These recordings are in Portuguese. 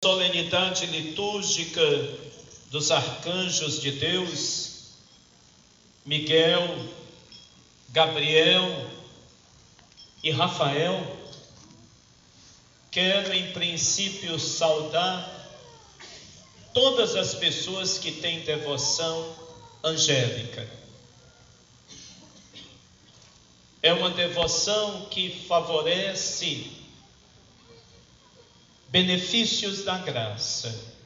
Solenidade litúrgica dos arcanjos de Deus, Miguel, Gabriel e Rafael, quero em princípio saudar todas as pessoas que têm devoção angélica. É uma devoção que favorece benefícios da graça.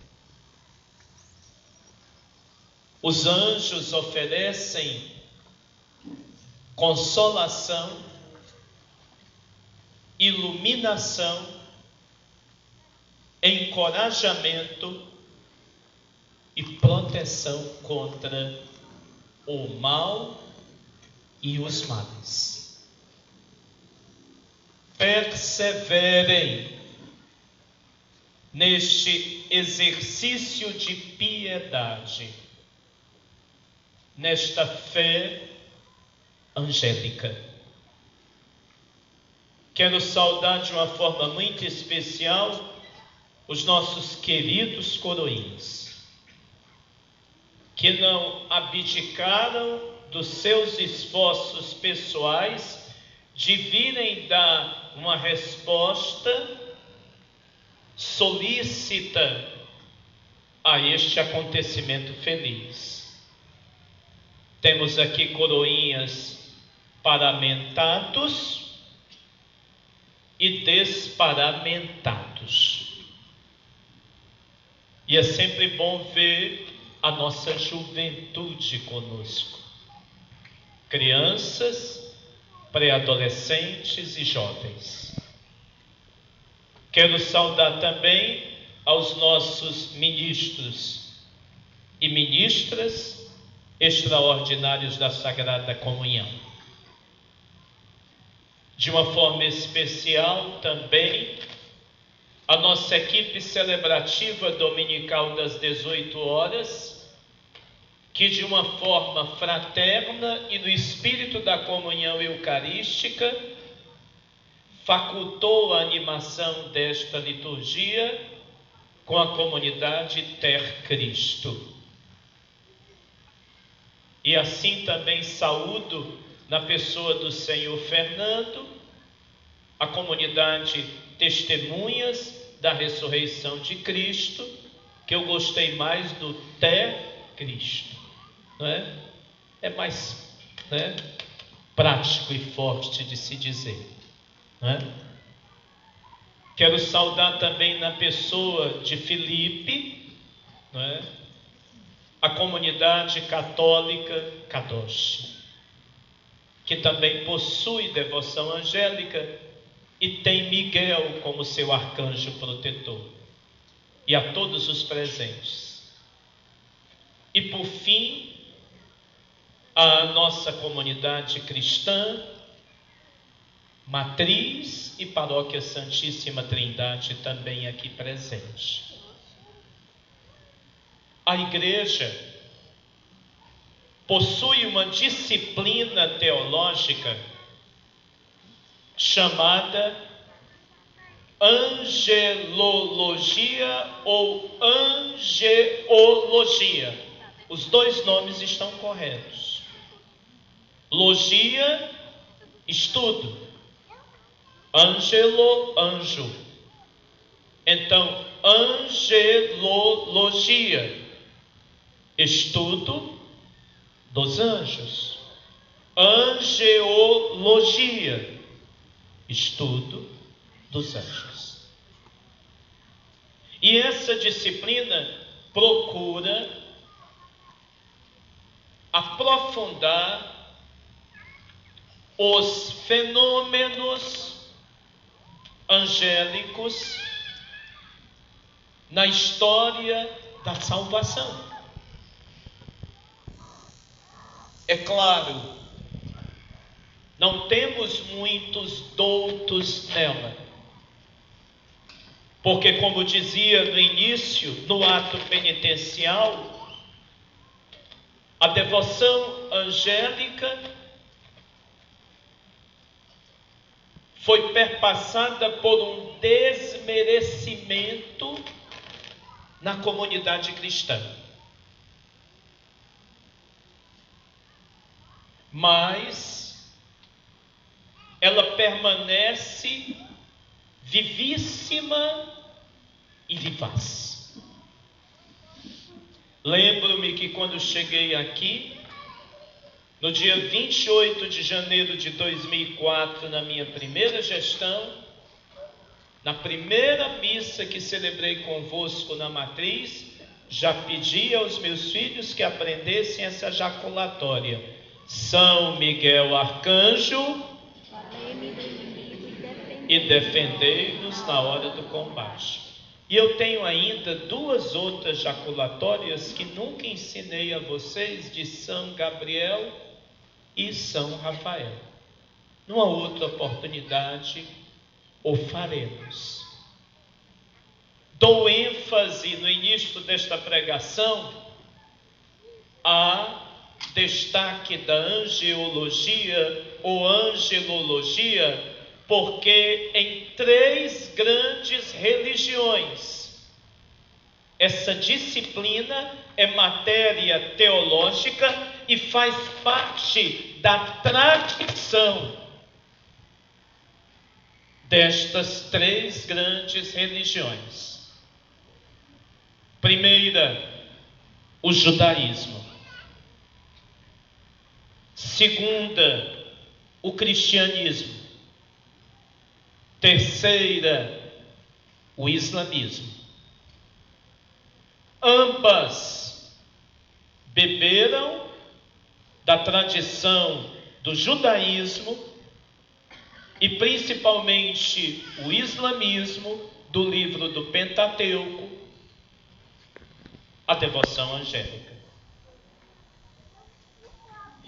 Os anjos oferecem consolação, iluminação, encorajamento e proteção contra o mal e os males. Perseverem neste exercício de piedade, nesta fé angélica. Quero saudar de uma forma muito especial os nossos queridos coroinhas, que não abdicaram dos seus esforços pessoais de virem dar uma resposta solícita a este acontecimento feliz. Temos aqui coroinhas paramentados e desparamentados. E é sempre bom ver a nossa juventude conosco. Crianças, pré-adolescentes e jovens. Quero saudar também aos nossos ministros e ministras extraordinários da Sagrada Comunhão. De uma forma especial também a nossa equipe celebrativa dominical das 18 horas, que de uma forma fraterna e no espírito da comunhão eucarística facultou a animação desta liturgia com a comunidade Ter Cristo. E assim também saúdo, na pessoa do Senhor Fernando, a comunidade Testemunhas da Ressurreição de Cristo, que eu gostei mais do Ter Cristo, não é? É mais, prático e forte de se dizer. Quero saudar também na pessoa de Filipe, a comunidade católica Kadosh, que também possui devoção angélica e tem Miguel como seu arcanjo protetor, e a todos os presentes. E por fim, a nossa comunidade cristã, Matriz e Paróquia Santíssima Trindade também aqui presente. A igreja possui uma disciplina teológica chamada angelologia ou angeologia. Os dois nomes estão corretos. Logia, estudo. Angelo, anjo. Então, angelologia, estudo dos anjos. Angeologia, estudo dos anjos. E essa disciplina procura aprofundar os fenômenos angélicos na história da salvação. É claro, não temos muitos doutos nela, porque, como dizia no início, no ato penitencial, a devoção angélica foi perpassada por um desmerecimento na comunidade cristã. Mas ela permanece vivíssima e vivaz. Lembro-me que quando cheguei aqui, no dia 28 de janeiro de 2004, na minha primeira gestão, na primeira missa que celebrei convosco na matriz, já pedi aos meus filhos que aprendessem essa jaculatória. São Miguel Arcanjo, e defendei-nos na hora do combate. E eu tenho ainda 2 outras jaculatórias que nunca ensinei a vocês, de São Gabriel e São Rafael. Numa outra oportunidade, o faremos. Dou ênfase no início desta pregação a destaque da angeologia ou angelologia, porque em 3 grandes religiões essa disciplina é matéria teológica e faz parte da tradição destas 3 grandes religiões. Primeira, o judaísmo. Segunda, o cristianismo. Terceira, o islamismo. Ambas beberam da tradição do judaísmo e principalmente o islamismo do livro do Pentateuco, a devoção angélica.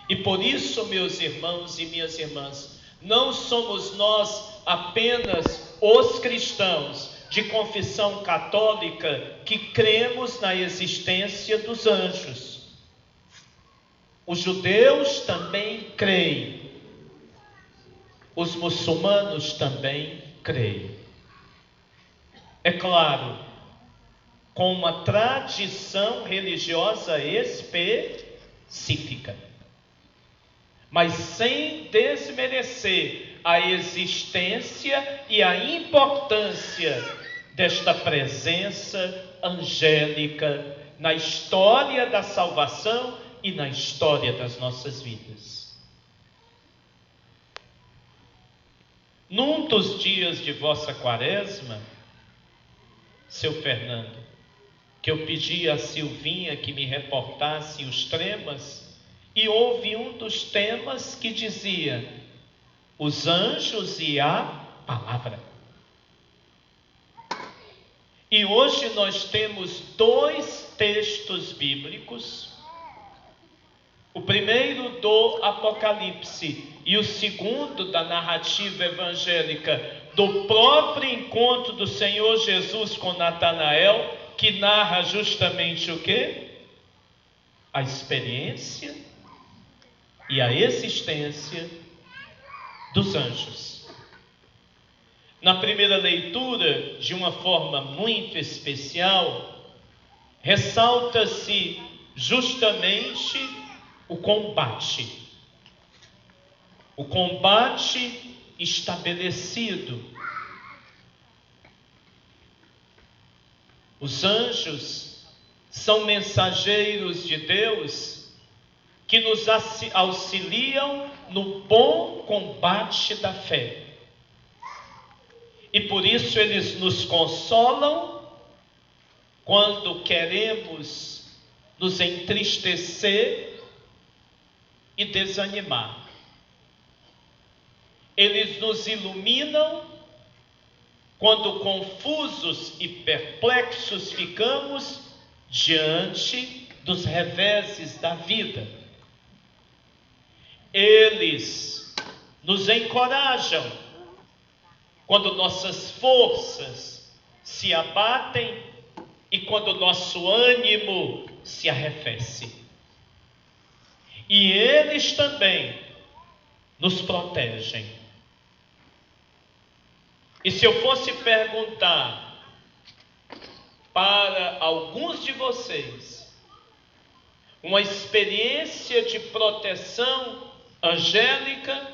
E por isso, meus irmãos e minhas irmãs, não somos nós apenas os cristãos de confissão católica que cremos na existência dos anjos. Os judeus também creem. Os muçulmanos também creem. É claro, com uma tradição religiosa específica, mas sem desmerecer a existência e a importância desta presença angélica na história da salvação e na história das nossas vidas. Num dos dias de vossa quaresma, seu Fernando, que eu pedi a Silvinha que me reportasse os temas, e houve um dos temas que dizia: os anjos e a palavra. E hoje nós temos 2 textos bíblicos, o primeiro do Apocalipse e o segundo da narrativa evangélica do próprio encontro do Senhor Jesus com Natanael, que narra justamente o quê? A experiência e a existência dos anjos. Na primeira leitura, de uma forma muito especial, ressalta-se justamente o combate estabelecido. Os anjos são mensageiros de Deus que nos auxiliam no bom combate da fé. E por isso eles nos consolam quando queremos nos entristecer e desanimar. Eles nos iluminam quando confusos e perplexos ficamos diante dos reveses da vida. Eles nos encorajam quando nossas forças se abatem e quando nosso ânimo se arrefece. E eles também nos protegem. E se eu fosse perguntar para alguns de vocês uma experiência de proteção angélica,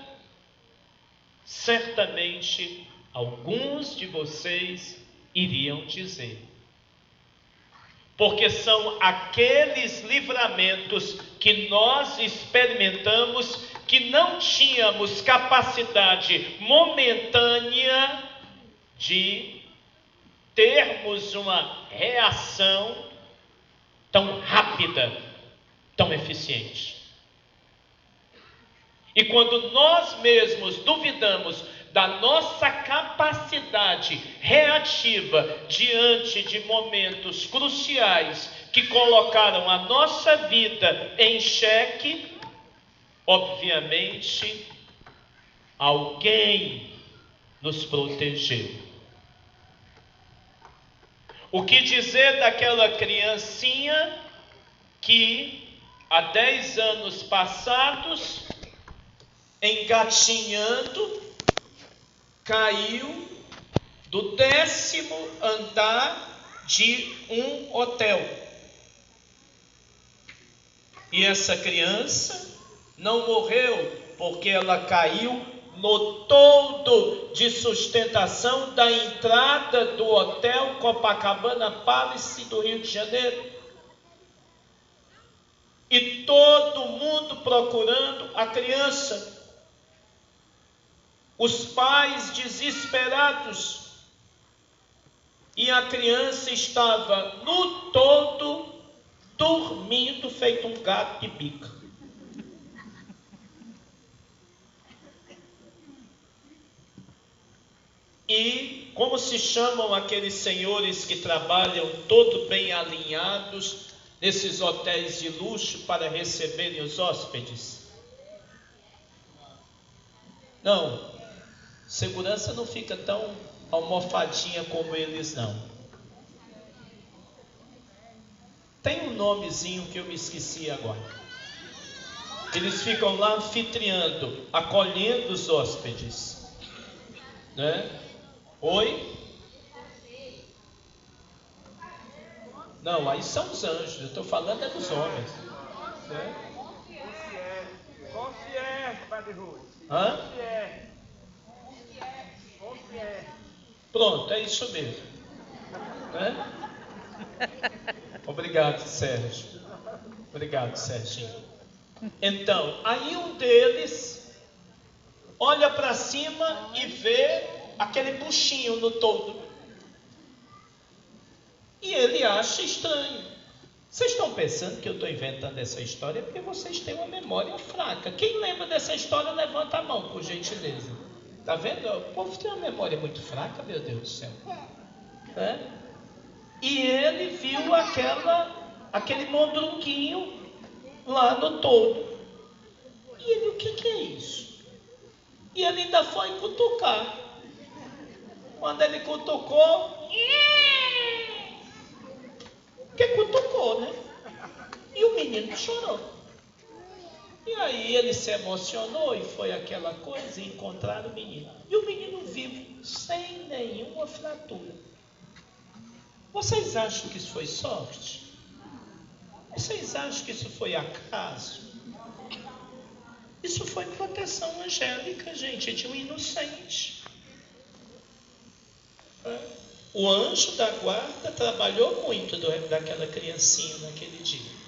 certamente alguns de vocês iriam dizer, porque são aqueles livramentos que nós experimentamos, que não tínhamos capacidade momentânea de termos uma reação tão rápida, tão eficiente. E quando nós mesmos duvidamos da nossa capacidade reativa diante de momentos cruciais que colocaram a nossa vida em xeque, obviamente, alguém nos protegeu. O que dizer daquela criancinha que há 10 anos passados, engatinhando, caiu do 10º andar de um hotel. E essa criança não morreu porque ela caiu no toldo de sustentação da entrada do hotel Copacabana Palace do Rio de Janeiro. E todo mundo procurando a criança. Os pais desesperados. E a criança estava no toldo, dormindo feito um gato de bica. E como se chamam aqueles senhores que trabalham todo bem alinhados nesses hotéis de luxo para receberem os hóspedes? Não, segurança não fica tão almofadinha como eles, não. Tem um nomezinho que eu me esqueci agora. Eles ficam lá anfitriando, acolhendo os hóspedes, né? Oi? Não, aí são os anjos. Eu estou falando é dos homens, né? Concierge, Padre Rui. Hã? Concierge. Pronto, é isso mesmo, né? Obrigado, Sérgio. Obrigado, Serginho. Então, aí um deles olha para cima e vê aquele buchinho no toldo. E ele acha estranho. Vocês estão pensando que eu estou inventando essa história porque vocês têm uma memória fraca. Quem lembra dessa história, levanta a mão, por gentileza. Está vendo? O povo tem uma memória muito fraca, meu Deus do céu. É? E ele viu aquele mondronguinho lá no toldo. E ele, o que é isso? E ele ainda foi cutucar. Quando ele cutucou, porque cutucou, né? E o menino chorou. E aí ele se emocionou e foi aquela coisa, e encontraram o menino. E o menino vivo, sem nenhuma fratura. Vocês acham que isso foi sorte? Vocês acham que isso foi acaso? Isso foi proteção angélica, gente, de um inocente. O anjo da guarda trabalhou muito daquela criancinha naquele dia.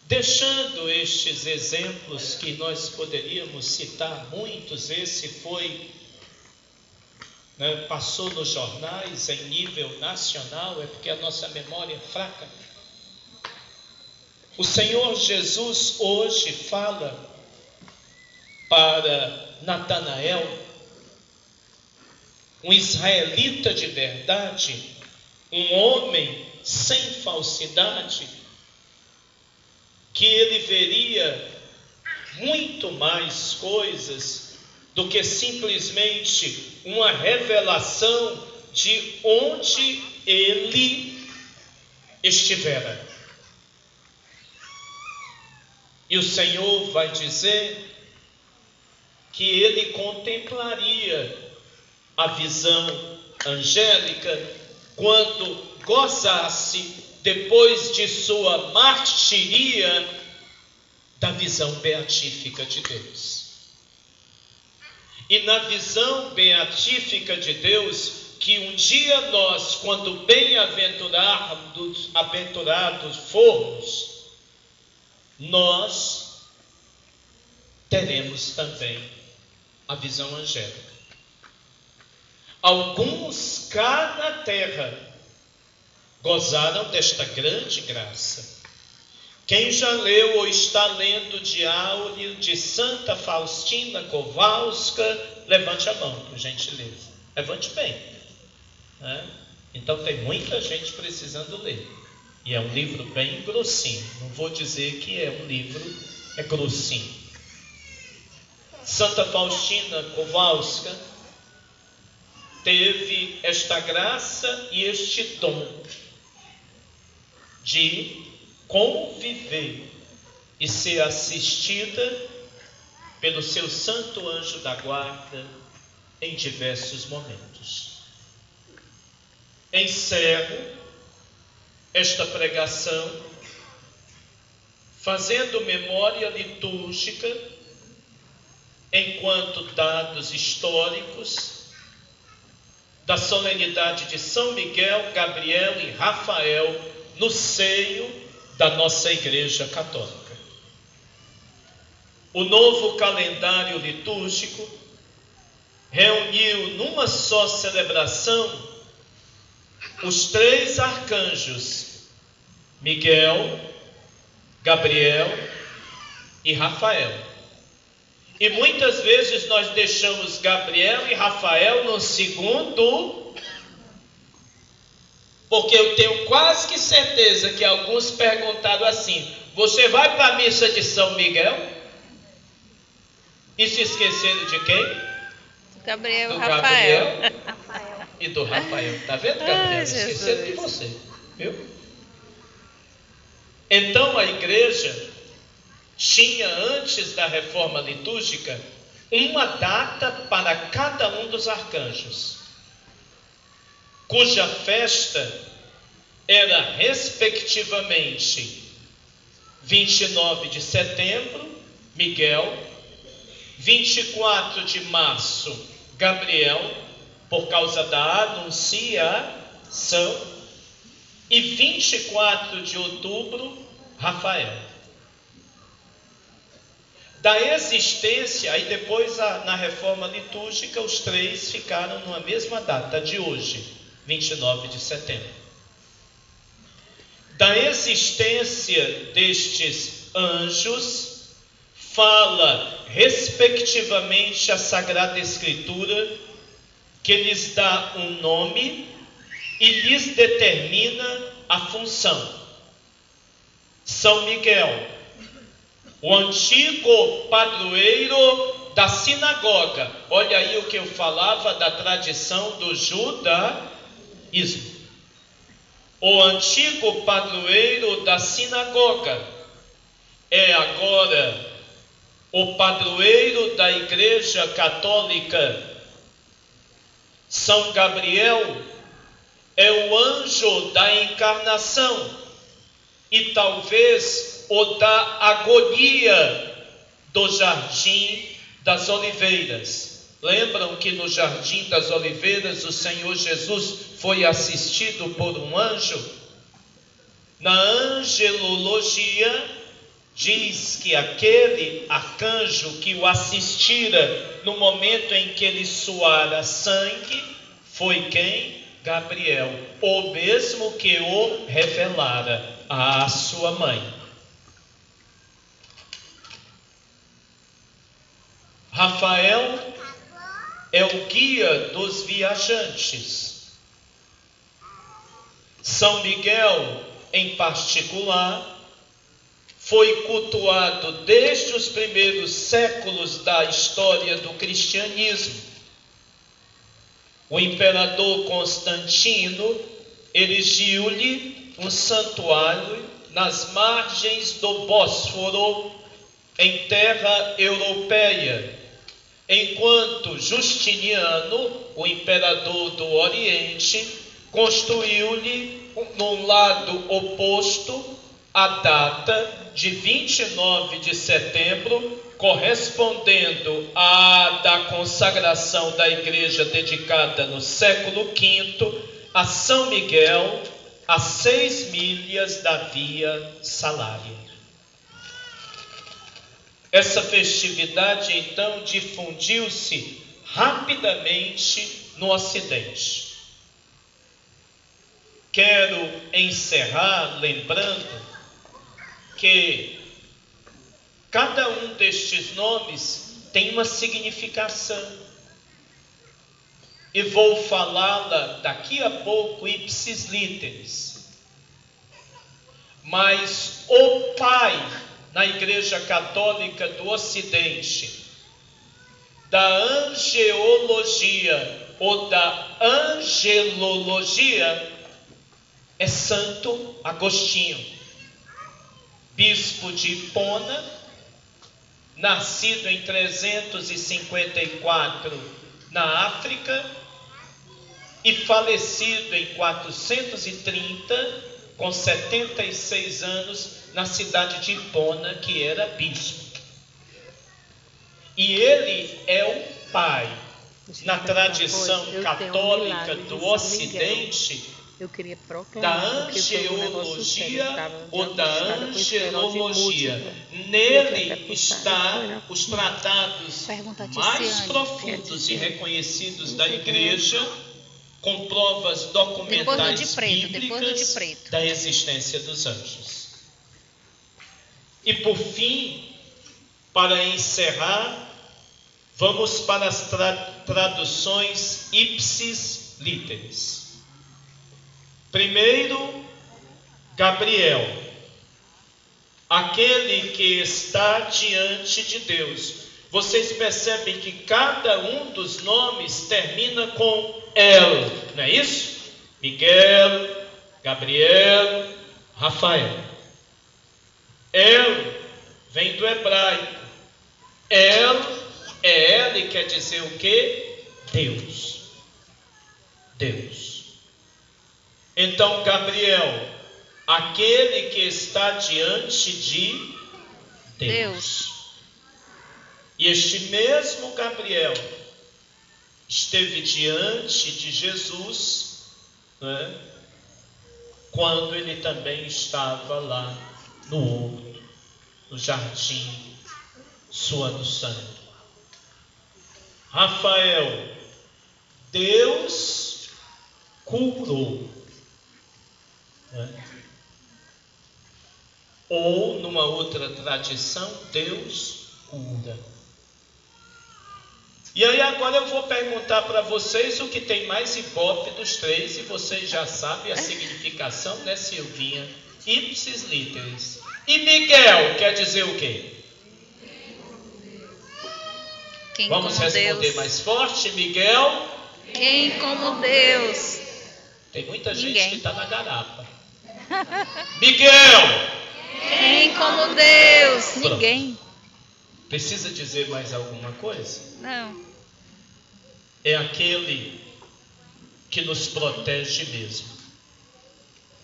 Deixando estes exemplos que nós poderíamos citar muitos, esse foi, passou nos jornais em nível nacional, é porque a nossa memória é fraca. O Senhor Jesus hoje fala para Natanael, um israelita de verdade, um homem sem falsidade, que ele veria muito mais coisas do que simplesmente uma revelação de onde ele estivera. E o Senhor vai dizer que ele contemplaria a visão angélica quando gozasse, depois de sua martiria, da visão beatífica de Deus. E na visão beatífica de Deus, que um dia nós, quando bem-aventurados formos, nós teremos também a visão angélica. Alguns cá na terra gozaram desta grande graça. Quem já leu ou está lendo de Áureo de Santa Faustina Kowalska, levante a mão, por gentileza. Levante bem. Né? Então tem muita gente precisando ler. E é um livro bem grossinho. Não vou dizer que é um livro, é grossinho. Santa Faustina Kowalska teve esta graça e este dom de conviver e ser assistida pelo seu santo anjo da guarda em diversos momentos. Encerro esta pregação fazendo memória litúrgica enquanto dados históricos da solenidade de São Miguel, Gabriel e Rafael no seio da nossa Igreja Católica. O novo calendário litúrgico reuniu numa só celebração os três arcanjos, Miguel, Gabriel e Rafael. E muitas vezes nós deixamos Gabriel e Rafael no segundo, porque eu tenho quase que certeza que alguns perguntaram assim: você vai para a missa de São Miguel? E se esqueceram de quem? Gabriel e do Rafael. Gabriel e do Rafael. Está vendo, Gabriel? Esqueceram de você, viu? Então a igreja tinha, antes da reforma litúrgica, uma data para cada um dos arcanjos, cuja festa era respectivamente 29 de setembro, Miguel, 24 de março, Gabriel, por causa da Anunciação, e 24 de outubro, Rafael. Da existência, aí depois na reforma litúrgica, os três ficaram numa mesma data de hoje, 29 de setembro. Da existência destes anjos, fala respectivamente a Sagrada Escritura, que lhes dá um nome e lhes determina a função. São Miguel, o antigo padroeiro da sinagoga. Olha aí o que eu falava da tradição do judaísmo. O antigo padroeiro da sinagoga é agora o padroeiro da Igreja Católica. São Gabriel é o anjo da encarnação e talvez o da agonia do Jardim das Oliveiras. Lembram que no Jardim das Oliveiras o Senhor Jesus foi assistido por um anjo? Na angelologia diz que aquele arcanjo que o assistira no momento em que ele suara sangue foi quem? Gabriel, o mesmo que o revelara à sua mãe. Rafael é o guia dos viajantes. São Miguel, em particular, foi cultuado desde os primeiros séculos da história do cristianismo. O imperador Constantino erigiu-lhe um santuário nas margens do Bósforo, em terra europeia, enquanto Justiniano, o imperador do Oriente, construiu-lhe no lado oposto a data de 29 de setembro, correspondendo à da consagração da igreja dedicada no século V a São Miguel, a 6 milhas da Via Salária. Essa festividade, então, difundiu-se rapidamente no Ocidente. Quero encerrar lembrando que cada um destes nomes tem uma significação. E vou falá-la daqui a pouco, ipsis literis. Mas o Pai, na Igreja Católica do Ocidente, da angeologia ou da angelologia, é Santo Agostinho, bispo de Hipona, nascido em 354 na África e falecido em 430, com 76 anos, na cidade de Hipona, que era bispo. E ele é o pai, na tradição católica do Ocidente, da angeologia ou da angelologia. Nele está os tratados mais profundos e reconhecidos da Igreja, com provas documentais bíblicas da existência dos anjos. E por fim, para encerrar, vamos para as traduções ipsis literis. Primeiro, Gabriel, aquele que está diante de Deus. Vocês percebem que cada um dos nomes termina com El, não é isso? Miguel, Gabriel, Rafael. El vem do hebraico. El quer dizer o quê? Deus. Deus. Então, Gabriel, aquele que está diante de Deus. E este mesmo Gabriel esteve diante de Jesus, né, quando ele também estava lá no horto, no jardim, suando sangue. Rafael, Deus curou. Ou, numa outra tradição, Deus cura. E aí agora eu vou perguntar para vocês o que tem mais ibope dos três, e vocês já sabem a significação, né, Silvinha? Ipsis literis. E Miguel quer dizer o quê? Quem Vamos como responder Deus. mais forte, Miguel. Quem como Deus? Tem muita gente Ninguém. que está na garapa. Miguel! Quem como Deus? Pronto. Ninguém. Precisa dizer mais alguma coisa? Não. É aquele que nos protege mesmo.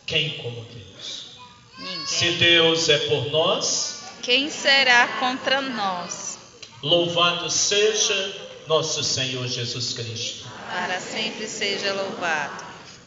Quem como Deus? Ninguém. Se Deus é por nós, Quem será contra nós? louvado seja nosso Senhor Jesus Cristo. Para sempre seja louvado.